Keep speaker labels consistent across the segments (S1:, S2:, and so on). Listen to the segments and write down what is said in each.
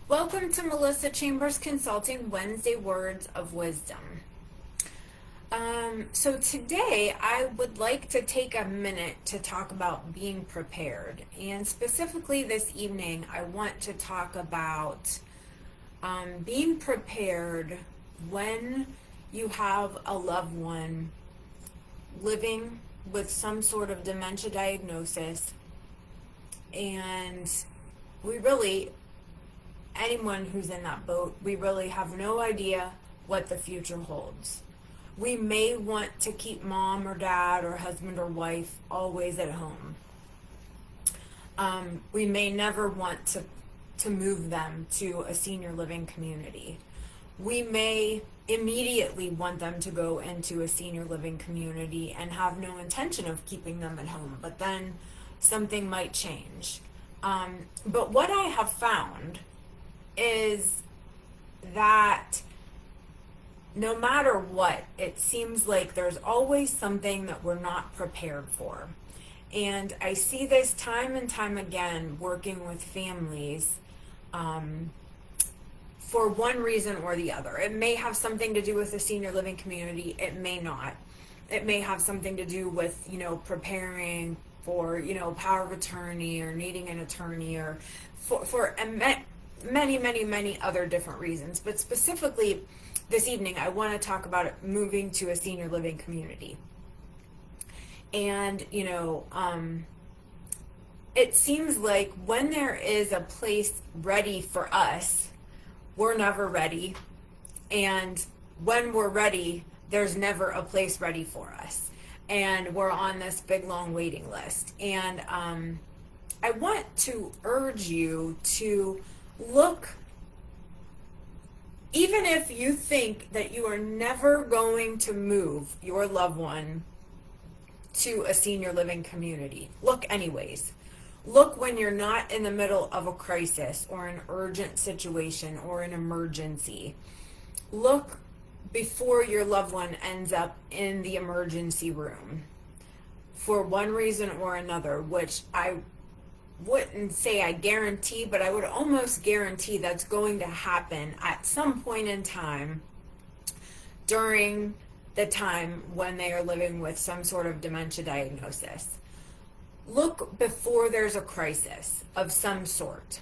S1: Welcome to Melissa Chambers Consulting Wednesday Words of Wisdom. So today I would like to take a minute to talk about being prepared. And specifically this evening, I want to talk about being prepared when you have a loved one living with some sort of dementia diagnosis. And we really anyone who's in that boat, we really have no idea what the future holds. We may want to keep mom or dad or husband or wife always at home. We may never want to move them to a senior living community. We may immediately want them to go into a senior living community and have no intention of keeping them at home, but then something might change. But what I have found is that no matter what, it seems like there's always something that we're not prepared for. And I see this time and time again working with families for one reason or the other. It may have something to do with the senior living community, it may not. It may have something to do with, preparing for, power of attorney or needing an attorney or for many other different reasons. But specifically this evening, I want to talk about moving to a senior living community. And, it seems like when there is a place ready for us, we're never ready. And when we're ready, there's never a place ready for us. And we're on this big, long waiting list. And I want to urge you to look, even if you think that you are never going to move your loved one to a senior living community, look anyways. Look when you're not in the middle of a crisis or an urgent situation or an emergency. Look before your loved one ends up in the emergency room for one reason or another, which I wouldn't say I guarantee, but I would almost guarantee that's going to happen at some point in time during the time when they are living with some sort of dementia diagnosis. Look before there's a crisis of some sort,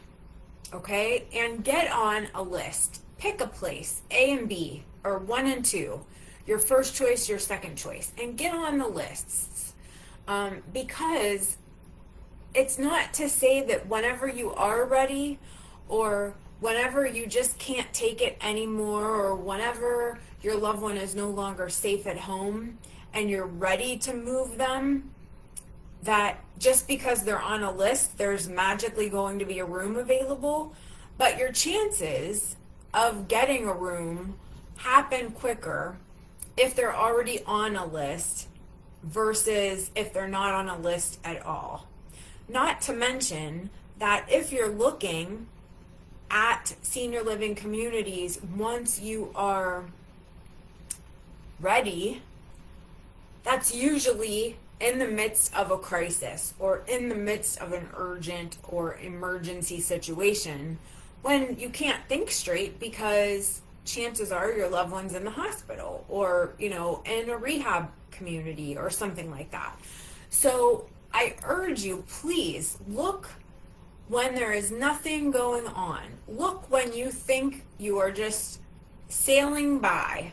S1: okay? And get on a list. Pick a place, A and B, or 1 and 2, your first choice, your second choice, and get on the lists. Because it's not to say that whenever you are ready or whenever you just can't take it anymore or whenever your loved one is no longer safe at home and you're ready to move them, that just because they're on a list, there's magically going to be a room available. But your chances of getting a room happen quicker if they're already on a list versus if they're not on a list at all. Not to mention that if you're looking at senior living communities, once you are ready, that's usually in the midst of a crisis or in the midst of an urgent or emergency situation when you can't think straight because chances are your loved one's in the hospital or, in a rehab community or something like that. So I urge you, please look when there is nothing going on. Look when you think you are just sailing by.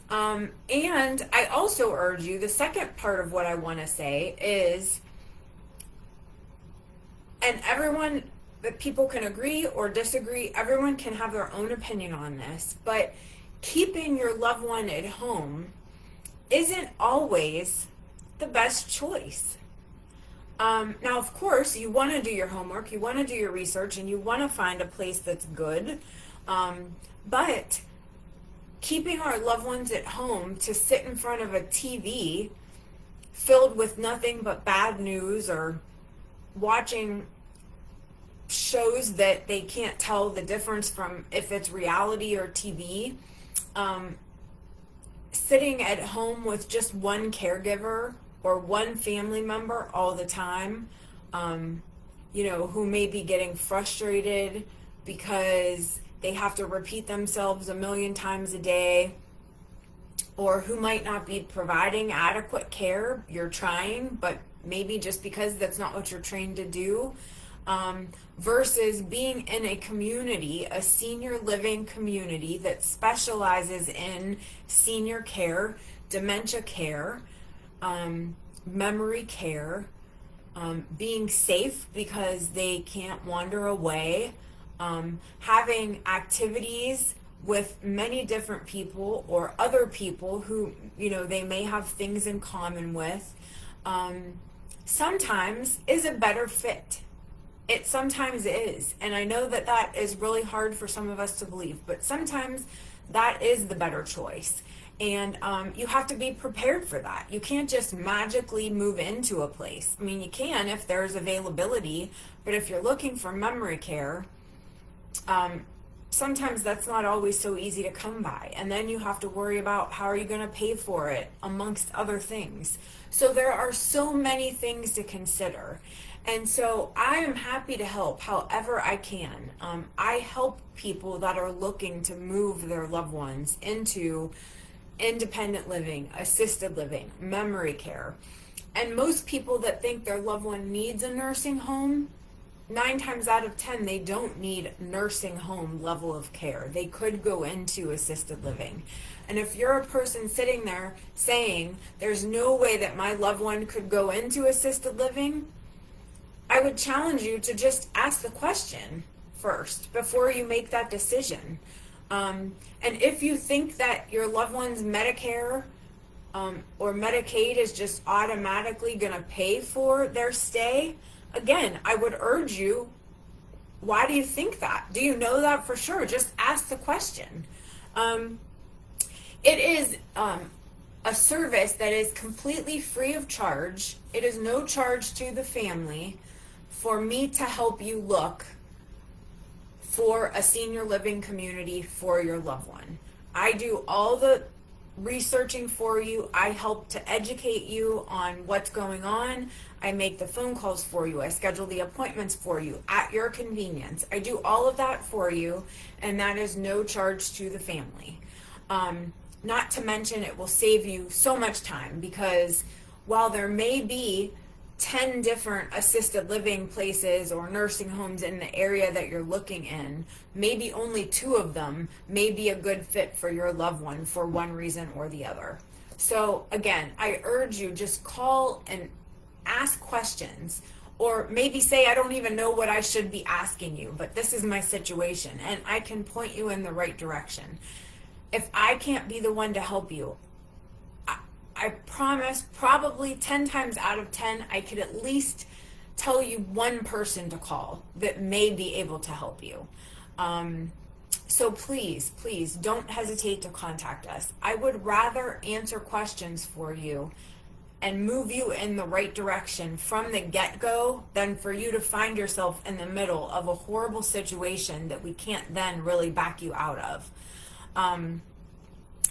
S1: And I also urge you, the second part of what I want to say is, and everyone, that people can agree or disagree, everyone can have their own opinion on this, but keeping your loved one at home isn't always the best choice. Now, of course, you want to do your homework, you want to do your research, and you want to find a place that's good, but keeping our loved ones at home to sit in front of a TV filled with nothing but bad news or watching shows that they can't tell the difference from if it's reality or TV, sitting at home with just one caregiver or one family member all the time, who may be getting frustrated because they have to repeat themselves a million times a day, or who might not be providing adequate care. You're trying, but maybe just because that's not what you're trained to do. Versus being in a community, a senior living community that specializes in senior care, dementia care, memory care, being safe because they can't wander away, having activities with many different people or other people who, they may have things in common with, sometimes is a better fit. It sometimes is. And I know that that is really hard for some of us to believe, but sometimes that is the better choice. And you have to be prepared for that. You can't just magically move into a place. I mean, you can if there's availability, but if you're looking for memory care, sometimes that's not always so easy to come by. And then you have to worry about how are you going to pay for it, amongst other things. So there are so many things to consider. And so I am happy to help however I can. I help people that are looking to move their loved ones into independent living, assisted living, memory care. And most people that think their loved one needs a nursing home, 9 times out of 10, they don't need nursing home level of care. They could go into assisted living. And if you're a person sitting there saying, there's no way that my loved one could go into assisted living, I would challenge you to just ask the question first before you make that decision. And if you think that your loved one's Medicare or Medicaid is just automatically going to pay for their stay, again, I would urge you, why do you think that? Do you know that for sure? Just ask the question. It is a service that is completely free of charge. It is no charge to the family for me to help you look for a senior living community for your loved one. I do all the researching for you. I help to educate you on what's going on. I make the phone calls for you. I schedule the appointments for you at your convenience. I do all of that for you, and that is no charge to the family. Not to mention, it will save you so much time, because while there may be 10 different assisted living places or nursing homes in the area that you're looking in, maybe only 2 of them may be a good fit for your loved one for one reason or the other. So again, I urge you, just call and ask questions, or maybe say, I don't even know what I should be asking you, but this is my situation and I can point you in the right direction. If I can't be the one to help you, I promise probably 10 times out of 10, I could at least tell you one person to call that may be able to help you. So please don't hesitate to contact us. I would rather answer questions for you and move you in the right direction from the get-go than for you to find yourself in the middle of a horrible situation that we can't then really back you out of.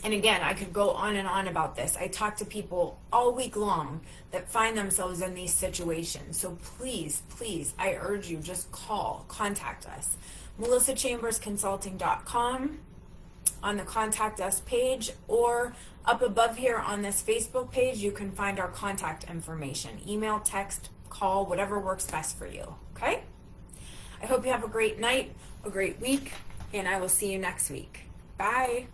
S1: And again, I could go on and on about this. I talk to people all week long that find themselves in these situations. So please, I urge you, just contact us. MelissaChambersConsulting.com on the Contact Us page, or up above here on this Facebook page, you can find our contact information. Email, text, call, whatever works best for you, okay? I hope you have a great night, a great week, and I will see you next week. Bye.